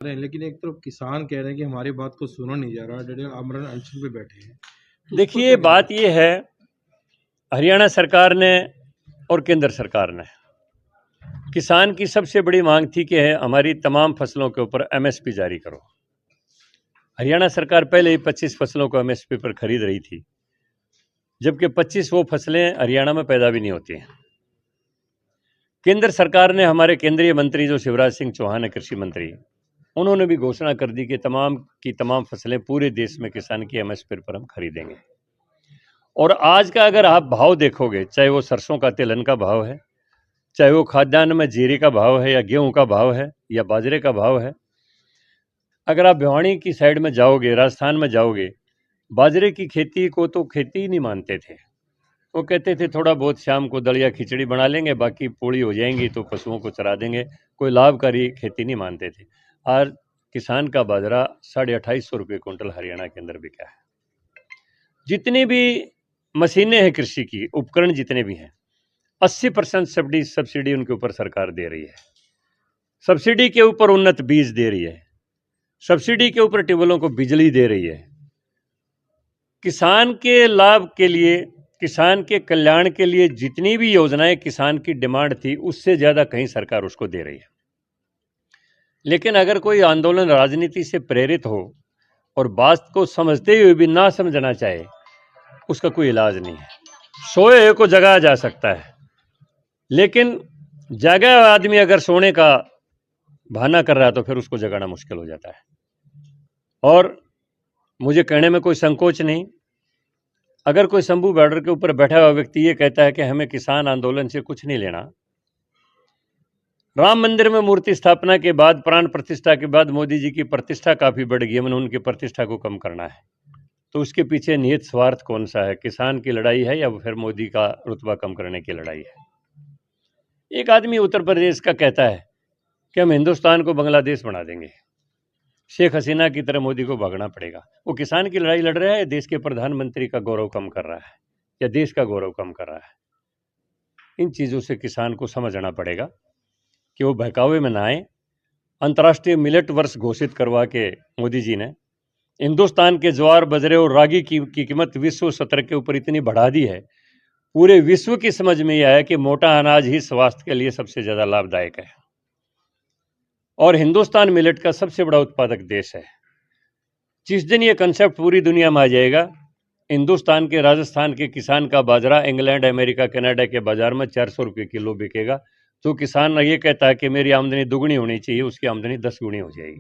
रहे हैं, लेकिन एक तरफ किसान कह रहे हैं कि हमारी बात को सुना नहीं जा रहा, डेढ़ आमरण अनशन पे बैठे हैं। तो उस पर देखिए, क्या बात कहना ये है, हरियाणा सरकार ने और केंद्र सरकार ने, किसान की सबसे बड़ी मांग थी कि हमारी तमाम फसलों के ऊपर एमएसपी जारी करो। हरियाणा सरकार पहले ही 25 फसलों को एमएसपी पर खरीद रही थी, जबकि 25 वो फसलें हरियाणा में पैदा भी नहीं होती हैं। केंद्र सरकार ने, हमारे केंद्रीय मंत्री जो शिवराज सिंह चौहान है, कृषि मंत्री, उन्होंने भी घोषणा कर दी कि तमाम की तमाम फसलें पूरे देश में किसान की एमएसपी पर हम खरीदेंगे। और आज का अगर आप भाव देखोगे, चाहे वो सरसों का तिलहन का भाव है, चाहे वो खाद्यान्न में जीरे का भाव है, या गेहूं का भाव है, या बाजरे का भाव है, अगर आप भिवानी की साइड में जाओगे, राजस्थान में जाओगे, बाजरे की खेती को तो खेती ही नहीं मानते थे। वो कहते थे थोड़ा बहुत शाम को दलिया खिचड़ी बना लेंगे, बाकी पूड़ी हो जाएंगी तो पशुओं को चरा देंगे, कोई लाभकारी खेती नहीं मानते थे। आज किसान का बाजरा 2850 रुपये कुंटल हरियाणा के अंदर बिका है। जितनी भी मशीनें हैं कृषि की, उपकरण जितने भी हैं, 80% सब्सिडी उनके ऊपर सरकार दे रही है। सब्सिडी के ऊपर उन्नत बीज दे रही है, सब्सिडी के ऊपर ट्यूबवेलों को बिजली दे रही है। किसान के लाभ के लिए, किसान के कल्याण के लिए जितनी भी योजनाएं किसान की डिमांड थी, उससे ज्यादा कहीं सरकार उसको दे रही है। लेकिन अगर कोई आंदोलन राजनीति से प्रेरित हो और बात को समझते हुए भी ना समझना चाहे, उसका कोई इलाज नहीं है। सोए हुए को जगाया जा सकता है, लेकिन जागा हुआ आदमी अगर सोने का बहाना कर रहा है तो फिर उसको जगाना मुश्किल हो जाता है। और मुझे कहने में कोई संकोच नहीं, अगर कोई शंभू बॉर्डर के ऊपर बैठा हुआ व्यक्ति ये कहता है कि हमें किसान आंदोलन से कुछ नहीं लेना, राम मंदिर में मूर्ति स्थापना के बाद, प्राण प्रतिष्ठा के बाद मोदी जी की प्रतिष्ठा काफी बढ़ गई, मैंने उनकी प्रतिष्ठा को कम करना है, तो उसके पीछे निहित स्वार्थ कौन सा है? किसान की लड़ाई है या फिर मोदी का रुतबा कम करने की लड़ाई है? एक आदमी उत्तर प्रदेश का कहता है कि हम हिंदुस्तान को बांग्लादेश बना देंगे, शेख हसीना की तरह मोदी को भागना पड़ेगा। वो किसान की लड़ाई लड़ रहा है, देश के प्रधानमंत्री का गौरव कम कर रहा है, या देश का गौरव कम कर रहा है? इन चीज़ों से किसान को समझना पड़ेगा कि वो बहकावे में ना आए। अंतर्राष्ट्रीय मिलेट वर्ष घोषित करवा के मोदी जी ने हिंदुस्तान के ज्वार, बजरे और रागी की कीमत विश्व स्तर के ऊपर इतनी बढ़ा दी है, पूरे विश्व की समझ में यह आया कि मोटा अनाज ही स्वास्थ्य के लिए सबसे ज़्यादा लाभदायक है, और हिंदुस्तान मिलेट का सबसे बड़ा उत्पादक देश है। जिस दिन ये कंसेप्ट पूरी दुनिया में आ जाएगा, हिंदुस्तान के, राजस्थान के किसान का बाजरा इंग्लैंड, अमेरिका, कनाडा के बाजार में 400 रुपये किलो बिकेगा। तो किसान ये कहता है कि मेरी आमदनी दुगनी होनी चाहिए, उसकी आमदनी 10 गुनी हो जाएगी।